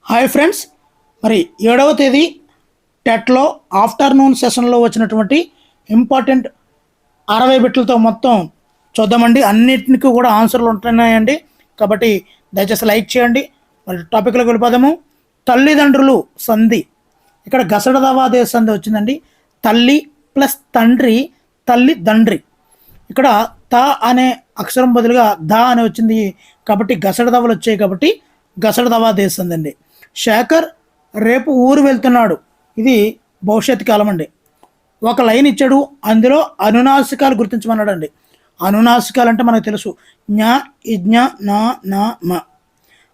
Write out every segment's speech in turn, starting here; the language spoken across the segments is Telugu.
హాయ్ ఫ్రెండ్స్, మరి 7వ తేదీ టెట్లో ఆఫ్టర్నూన్ సెషన్లో వచ్చినటువంటి ఇంపార్టెంట్ 60 బిట్లతో మొత్తం చూద్దామండి. అన్నిటికీ కూడా ఆన్సర్లు ఉంటున్నాయండి, కాబట్టి దయచేసి లైక్ చేయండి. మరి టాపిక్లోకి వెళ్ళిపోదాము. తల్లిదండ్రులు సంధి. ఇక్కడ గసడదవాదే సంధి వచ్చిందండి. తల్లి ప్లస్ తండ్రి, తల్లి దండ్రి. ఇక్కడ త అనే అక్షరం బదులుగా ద అని వచ్చింది కాబట్టి గసడదవలు వచ్చాయి కాబట్టి గసడదవా దేశందండి. శేఖర్ రేపు ఊరు వెళ్తున్నాడు. ఇది భవిష్యత్ కాలం అండి. ఒక లైన్ ఇచ్చాడు, అందులో అనునాసికాలు గుర్తించమన్నాడు అండి. అనునాసికాలు అంటే మనకు తెలుసు, జ్ఞ ఇజ్ఞ నా నా మ.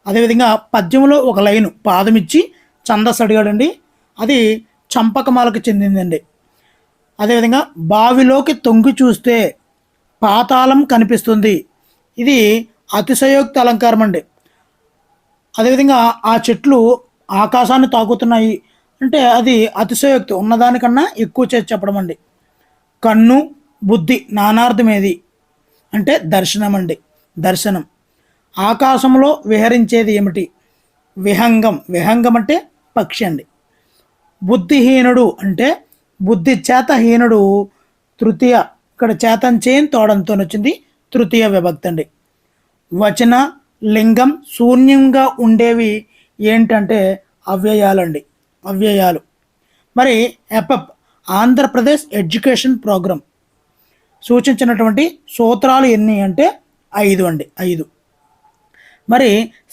అదేవిధంగా పద్యంలో ఒక లైను పాదం ఇచ్చి ఛందస్సు అడిగాడండి, అది చంపకమాలకు చెందిందండి. అదేవిధంగా బావిలోకి తొంగి చూస్తే పాతాళం కనిపిస్తుంది, ఇది అతిశయోక్తి అలంకారం అండి. అదేవిధంగా ఆ చెట్లు ఆకాశాన్ని తాకుతున్నాయి అంటే అది అతిశయోక్తి, ఉన్నదానికన్నా ఎక్కువ చేసి చెప్పడం అండి. కన్ను బుద్ధి నానార్థమేది అంటే దర్శనం అండి. దర్శనం. ఆకాశంలో విహరించేది ఏమిటి? విహంగం. విహంగం అంటే పక్షి అండి. బుద్ధిహీనుడు అంటే బుద్ధి చేత హీనుడు తృతీయ, ఇక్కడ చేతం చేయని తోడంతో వచ్చింది తృతీయ విభక్తి అండి. వచన లింగం శూన్యంగా ఉండేవి ఏంటంటే అవ్యయాలండి, అవ్యయాలు. మరి ఎపప్ ఆంధ్రప్రదేశ్ ఎడ్యుకేషన్ ప్రోగ్రామ్ సూచించినటువంటి సూత్రాలు ఎన్ని అంటే 5 అండి, 5. మరి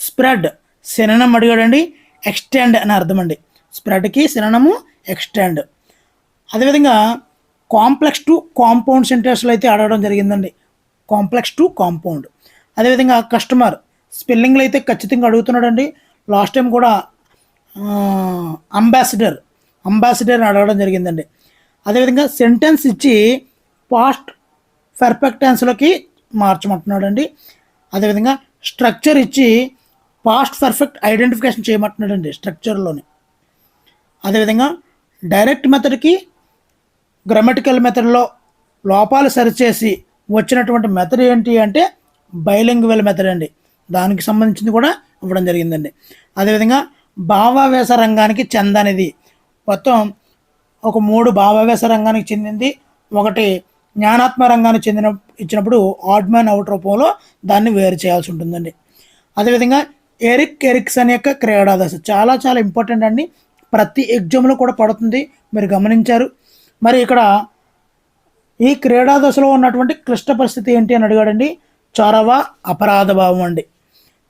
స్ప్రెడ్ సినోనిమ్ అడిగాడండి, ఎక్స్టెండ్ అని అర్థం అండి. స్ప్రెడ్కి సినోనిమ్ ఎక్స్టెండ్. అదేవిధంగా కాంప్లెక్స్ టు కాంపౌండ్ సెంటెన్స్లో అయితే అడగడం జరిగిందండి, కాంప్లెక్స్ టు కాంపౌండ్. అదేవిధంగా కస్టమర్ స్పెల్లింగ్లో అయితే ఖచ్చితంగా అడుగుతున్నాడండి. లాస్ట్ టైం కూడా అంబాసిడర్ అని అడగడం జరిగిందండి. అదేవిధంగా సెంటెన్స్ ఇచ్చి పాస్ట్ పర్ఫెక్ట్ టెన్స్లోకి మార్చమంటున్నాడండి. అదేవిధంగా స్ట్రక్చర్ ఇచ్చి పాస్ట్ పర్ఫెక్ట్ ఐడెంటిఫికేషన్ చేయమంటున్నాడండి స్ట్రక్చర్లోని. అదేవిధంగా డైరెక్ట్ మెథడ్కి గ్రామటికల్ మెథడ్లో లోపాలు సరిచేసి వచ్చినటువంటి మెథడ్ ఏంటి అంటే బైలింగ్వల్ మెథడ్ అండి. దానికి సంబంధించింది కూడా ఇవ్వడం జరిగిందండి. అదేవిధంగా భావావేశ రంగానికి చెందనిది మొత్తం ఒక 3 భావావేశ రంగానికి చెందింది, ఒకటి జ్ఞానాత్మ రంగానికి ఇచ్చినప్పుడు ఆడ్మ్యాన్ అవుట్ రూపంలో దాన్ని వేరు చేయాల్సి ఉంటుందండి. అదేవిధంగా ఎరిక్సన్ యొక్క క్రీడాదశ చాలా చాలా ఇంపార్టెంట్ అండి, ప్రతి ఎగ్జామ్లో కూడా పడుతుంది, మీరు గమనించారు. మరి ఇక్కడ ఈ క్రీడాదశలో ఉన్నటువంటి క్లిష్ట పరిస్థితి ఏంటి అని అడిగాడండి. చొరవ అపరాధ భావం అండి.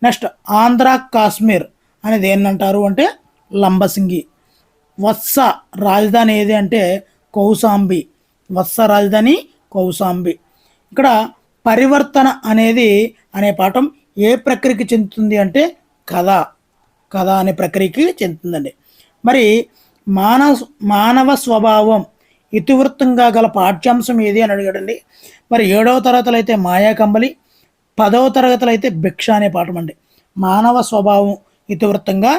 నెక్స్ట్ ఆంధ్ర కాశ్మీర్ అనేది ఏంటంటారు అంటే లంబసింగి. వత్స రాజధాని ఏది అంటే కౌశాంబి. వత్స రాజధాని కౌశాంబి. ఇక్కడ పరివర్తన అనేది అనే పాఠం ఏ ప్రక్రియకి చెందుతుంది అంటే కథ అనే ప్రక్రియకి చెందుతుందండి. మరి మానవ స్వభావం ఇతివృత్తంగా గల పాఠ్యాంశం ఏది అని అడిగాడండి. మరి 7వ తరగతిలో అయితే మాయా కంబలి, 10వ తరగతిలో అయితే భిక్ష అనే పాఠం అండి. మానవ స్వభావం ఇతివృత్తంగా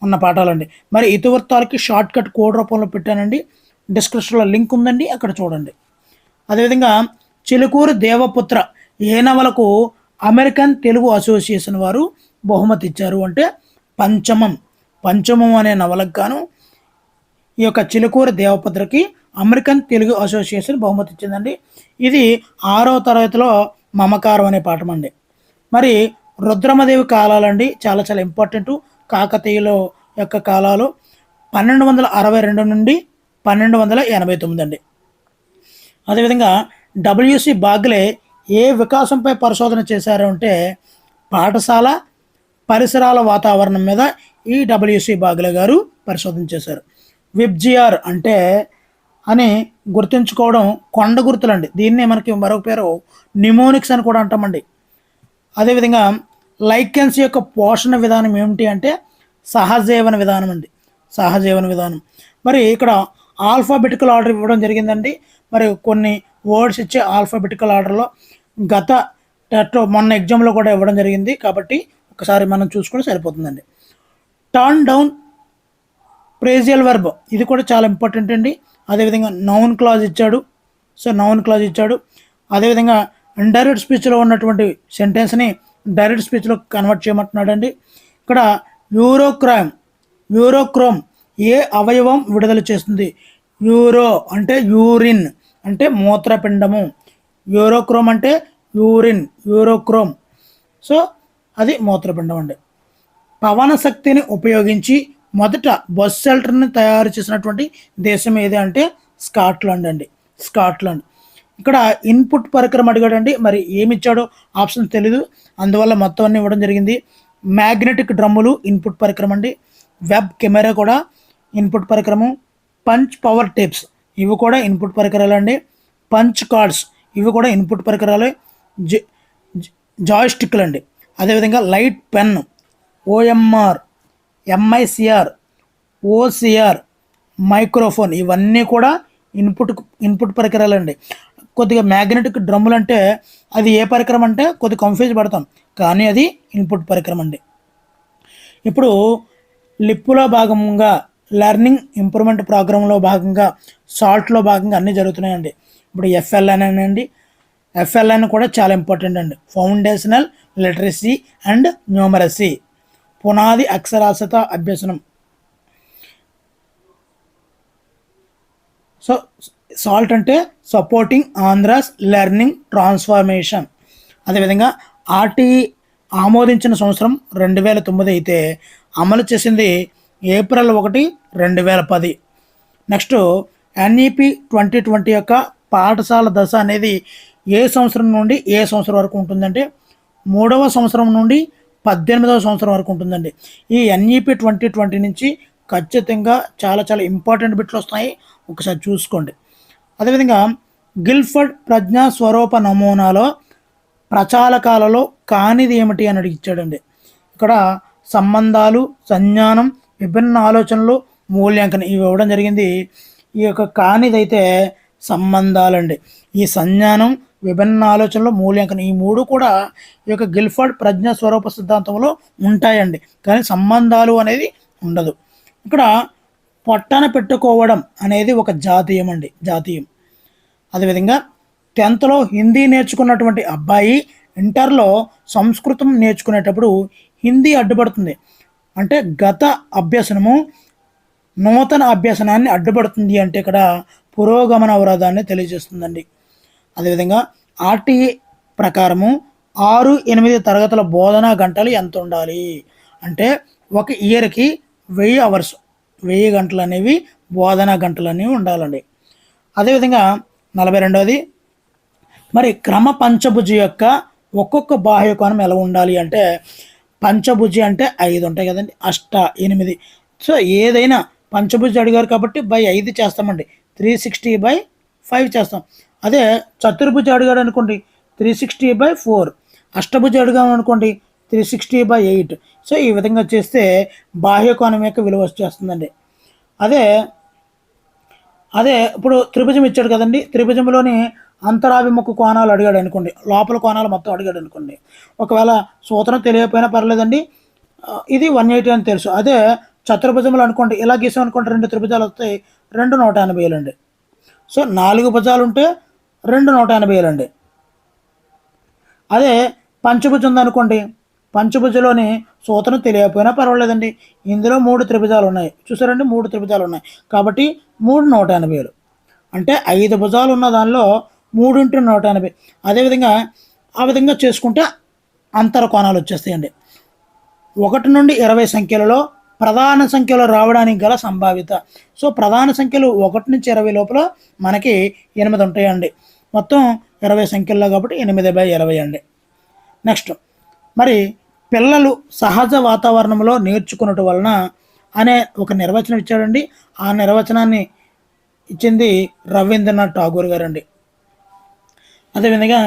ఉన్న పాఠాలండి. మరి ఇతివృత్తాలకి షార్ట్ కట్ కోడ్ రూపంలో పెట్టానండి, డిస్క్రిప్షన్లో లింక్ ఉందండి, అక్కడ చూడండి. అదేవిధంగా చిలుకూరు దేవపుత్ర ఏ నవలకు అమెరికన్ తెలుగు అసోసియేషన్ వారు బహుమతి ఇచ్చారు అంటే పంచమం అనే నవలకు గాను ఈ యొక్క చిలుకూరు దేవపుత్రకి అమెరికన్ తెలుగు అసోసియేషన్ బహుమతి ఇచ్చిందండి. ఇది 6వ తరగతిలో మమకారం అనే పాఠం అండి. మరి రుద్రమదేవి కాలాలండి, చాలా చాలా ఇంపార్టెంట్. కాకతీయుల యొక్క కాలాలు 1262 నుండి 1289 అండి. అదేవిధంగా WC బాగ్లే ఏ వికాసంపై పరిశోధన చేశారు అంటే పాఠశాల పరిసరాల వాతావరణం మీద ఈ WC బాగ్లే గారు పరిశోధన చేశారు. విబ్జిఆర్ అంటే అని గుర్తుంచుకోవడం కొండ గుర్తులండి, దీన్నే మనకి మరొక పేరు నిమోనిక్స్ అని కూడా అంటామండి. అదేవిధంగా లైకెన్స్ యొక్క పోషణ విధానం ఏమిటి అంటే సహజీవన విధానం అండి, సహజీవన విధానం. మరి ఇక్కడ ఆల్ఫాబెటికల్ ఆర్డర్ ఇవ్వడం జరిగిందండి. మరి కొన్ని వర్డ్స్ ఇచ్చే ఆల్ఫాబెటికల్ ఆర్డర్లో గత టెట్ మొన్న ఎగ్జామ్లో కూడా ఇవ్వడం జరిగింది, కాబట్టి ఒకసారి మనం చూసుకుంటే సరిపోతుందండి. టర్న్ డౌన్ ప్రేజియల్ వర్బ్, ఇది కూడా చాలా ఇంపార్టెంట్ అండి. అదేవిధంగా నౌన్ క్లాజ్ ఇచ్చాడు, నౌన్ క్లాజ్ ఇచ్చాడు. అదేవిధంగా ఇండైరెక్ట్ స్పీచ్లో ఉన్నటువంటి సెంటెన్స్ని డైరెక్ట్ స్పీచ్లో కన్వర్ట్ చేయమంటున్నాడండి. ఇక్కడ యూరోక్రైమ్ యూరోక్రోమ్ ఏ అవయవం విడుదల చేస్తుంది? యూరో అంటే యూరిన్ అంటే మూత్రపిండము, యూరోక్రోమ్ అంటే యూరిన్, యూరోక్రోమ్. సో అది మూత్రపిండం అండి. పవన శక్తిని ఉపయోగించి మొదట బస్ షెల్టర్ని తయారు చేసినటువంటి దేశం ఏది అంటే స్కాట్లాండ్ అండి, స్కాట్లాండ్. ఇక్కడ ఇన్పుట్ పరికరం అడిగాడండి, మరి ఏమి ఇచ్చాడో ఆప్షన్ తెలీదు, అందువల్ల మొత్తం అన్ని ఇవ్వడం జరిగింది. మ్యాగ్నెటిక్ డ్రమ్ములు ఇన్పుట్ పరికరం అండి. వెబ్ కెమెరా కూడా ఇన్పుట్ పరికరము. పంచ్ పవర్ టేప్స్ ఇవి కూడా ఇన్పుట్ పరికరాలు అండి. పంచ్ కార్డ్స్ ఇవి కూడా ఇన్పుట్ పరికరాలే. జాయిస్టిక్లు అండి. అదేవిధంగా light pen, OMR, MICR, OCR, microphone ఇవన్నీ కూడా ఇన్పుట్ పరికరాలండి. కొద్దిగా మ్యాగ్నెటిక్ డ్రమ్ములు అంటే అది ఏ పరికరం అంటే కొద్దిగా కన్ఫ్యూజ్ పడతాం, కానీ అది ఇన్పుట్ పరికరం అండి. ఇప్పుడు లిప్పులో భాగంగా లెర్నింగ్ ఇంప్రూవ్మెంట్ ప్రోగ్రాంలో భాగంగా సాల్ట్లో భాగంగా అన్నీ జరుగుతున్నాయండి. ఇప్పుడు ఎఫ్ఎల్ఎన్ అండి, ఎఫ్ఎల్ఎన్ కూడా చాలా ఇంపార్టెంట్ అండి. ఫౌండేషనల్ లిటరసీ అండ్ న్యూమరసీ, పునాది అక్షరాస్యత అభ్యసనం. సో సాల్ట్ అంటే సపోర్టింగ్ ఆంధ్రాస్ లెర్నింగ్ ట్రాన్స్ఫర్మేషన్. అదేవిధంగా ఆర్టీఈ ఆమోదించిన సంవత్సరం 2009 అయితే అమలు చేసింది ఏప్రిల్ 1, 2010. నెక్స్ట్ ఎన్ఈపి 2020 యొక్క పాఠశాల దశ అనేది ఏ సంవత్సరం నుండి ఏ సంవత్సరం వరకు ఉంటుందంటే 3వ సంవత్సరం నుండి 18వ సంవత్సరం వరకు ఉంటుందండి. ఈ ఎన్ఈపి 2020 నుంచి ఖచ్చితంగా చాలా చాలా ఇంపార్టెంట్ బిట్లు వస్తాయి, ఒకసారి చూసుకోండి. అదేవిధంగా గిల్ఫర్డ్ ప్రజ్ఞా స్వరూప నమూనాలో ప్రచాలకాలలో కానిది ఏమిటి అని అడిగిచ్చాడండి. ఇక్కడ సంబంధాలు, సంజ్ఞానం, విభిన్న ఆలోచనలు, మూల్యాంకనం ఇవి ఇవ్వడం జరిగింది. ఈ యొక్క కానిదైతే సంబంధాలండి. ఈ సంజ్ఞానం, విభిన్న ఆలోచనలు, మూల్యాంకనం ఈ మూడు కూడా ఈ యొక్క గిల్ఫర్డ్ ప్రజ్ఞా స్వరూప సిద్ధాంతంలో ఉంటాయండి, కానీ సంబంధాలు అనేది ఉండదు. ఇక్కడ పొట్టన పెట్టుకోవడం అనేది ఒక జాతీయం అండి, జాతీయం. అదేవిధంగా 10th హిందీ నేర్చుకున్నటువంటి అబ్బాయి ఇంటర్లో సంస్కృతం నేర్చుకునేటప్పుడు హిందీ అడ్డుపడుతుంది అంటే గత అభ్యసనము నూతన అభ్యసనాన్ని అడ్డుపడుతుంది అంటే ఇక్కడ పురోగమన అవరోధాన్ని తెలియజేస్తుందండి. అదేవిధంగా ఆర్టీఈ ప్రకారము 6-8 తరగతుల బోధనా గంటలు ఎంత ఉండాలి అంటే ఒక ఇయర్కి 1000 అవర్స్, 1000 గంటలు అనేవి బోధనా గంటలు అనేవి ఉండాలండి. అదేవిధంగా 42వది మరి క్రమ పంచభుజి యొక్క ఒక్కొక్క బాహ్యకోణం ఎలా ఉండాలి అంటే పంచభుజి అంటే 5 ఉంటాయి కదండి, 8, 8. సో ఏదైనా పంచభుజి అడిగారు కాబట్టి 5 చేస్తామండి, 360/5 చేస్తాం. అదే చతుర్భుజి అడిగాడు అనుకోండి 360/4, అష్టభుజి అడిగాము అనుకోండి 360/8. సో ఈ విధంగా చేస్తే బాహ్యకోణం యొక్క విలువ వచ్చేస్తుందండి. అదే ఇప్పుడు త్రిభుజం ఇచ్చాడు కదండి, త్రిభుజంలోని అంతరాభిముఖ కోణాలు అడిగాడు అనుకోండి, లోపల కోణాలు మొత్తం అడిగాడు అనుకోండి, ఒకవేళ సూత్రం తెలియకపోయినా పర్లేదండి, ఇది 180 అని తెలుసు. అదే చతుర్భుజములు అనుకోండి, ఇలా గీసాం అనుకోండి 2 త్రిభుజాలు వస్తాయి, 2 180 అండి. సో 4 భుజాలు ఉంటే 2 180 అండి. అదే పంచభుజం ఉందనుకోండి, పంచభుజలోని సూత్రం తెలియకపోయినా పర్వాలేదండి, ఇందులో 3 త్రిభుజాలు ఉన్నాయి, చూసారండి 3 త్రిభుజాలు ఉన్నాయి కాబట్టి 3 180. అంటే 5 భుజాలు ఉన్న దానిలో 3 × 180. అదేవిధంగా ఆ విధంగా చేసుకుంటే అంతర కోణాలు వచ్చేస్తాయండి. 1 నుండి 20 సంఖ్యలలో ప్రధాన సంఖ్యలో రావడానికి గల సంభావ్యత. సో ప్రధాన సంఖ్యలు 1 నుంచి 20 లోపల మనకి 8 ఉంటాయండి, మొత్తం 20 సంఖ్యల్లో కాబట్టి 8/20 అండి. నెక్స్ట్ మరి పిల్లలు సహజ వాతావరణంలో నేర్చుకున్నట్టు వలన అనే ఒక నిర్వచనం ఇచ్చాడండి. ఆ నిర్వచనాన్ని ఇచ్చింది రవీంద్రనాథ్ ఠాగూర్ గారండి. అదేవిధంగా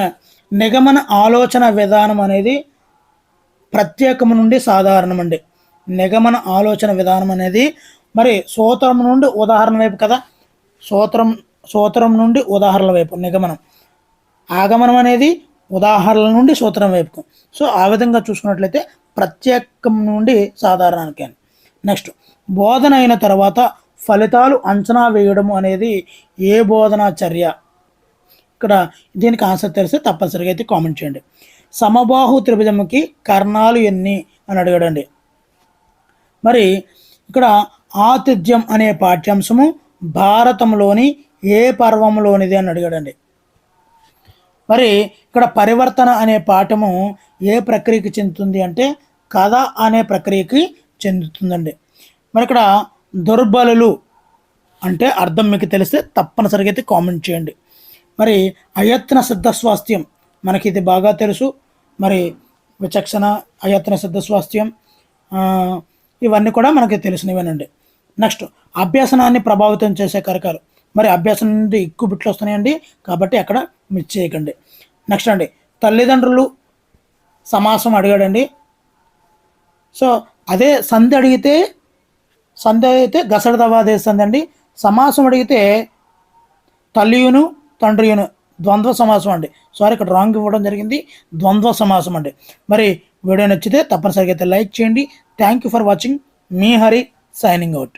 నిగమన ఆలోచన విధానం అనేది ప్రత్యేకము నుండి సాధారణం అండి. నిగమన ఆలోచన విధానం అనేది మరి సూత్రం నుండి ఉదాహరణ వైపు కదా, సూత్రం నుండి ఉదాహరణల వైపు నిగమనం, ఆగమనం అనేది ఉదాహరణల నుండి సూత్రం వైపుకు. సో ఆ విధంగా చూసుకున్నట్లయితే ప్రత్యేకం నుండి సాధారణానికి. నెక్స్ట్ బోధన అయిన తర్వాత ఫలితాలు అంచనా వేయడం అనేది ఏ బోధనా చర్య? ఇక్కడ దీనికి ఆన్సర్ తెలిస్తే తప్పనిసరిగా అయితే కామెంట్ చేయండి. సమబాహు త్రిభుజముకి కర్ణాలు ఎన్ని అని అడిగాడండి. మరి ఇక్కడ ఆతిథ్యం అనే పాఠ్యాంశము భారతంలోని ఏ పర్వంలోనిది అని అడిగాడండి. మరి ఇక్కడ పరివర్తన అనే పాఠము ఏ ప్రక్రియకి చెందుతుంది అంటే కథ అనే ప్రక్రియకి చెందుతుందండి. మరి ఇక్కడ దుర్బలులు అంటే అర్థం మీకు తెలిస్తే తప్పనిసరిగా అయితే కామెంట్ చేయండి. మరి అయత్న సిద్ధ స్వాస్థ్యం మనకి ఇది బాగా తెలుసు. మరి విచక్షణ, అయత్న సిద్ధ స్వాస్థ్యం ఇవన్నీ కూడా మనకి తెలిసినవేనండి. నెక్స్ట్ అభ్యసనాన్ని ప్రభావితం చేసే కారకాలు. మరి అభ్యాసం నుండి ఎక్కువ బిట్లు వస్తున్నాయండి, కాబట్టి అక్కడ మిస్ చేయకండి. నెక్స్ట్ అండి తల్లిదండ్రులు సమాసం అడిగాడండి. సో అదే సంధి అడిగితే సంధి అయితే గసడదవాదే సంధి అండి. సమాసం అడిగితే తల్లియును తండ్రియును ద్వంద్వ సమాసం అండి. సారీ, ఇక్కడ రాంగ్ ఇవ్వడం జరిగింది, ద్వంద్వ సమాసం అండి. మరి వీడియో నచ్చితే తప్పనిసరిగా అయితే లైక్ చేయండి. Thank you for watching. Me Hari signing out.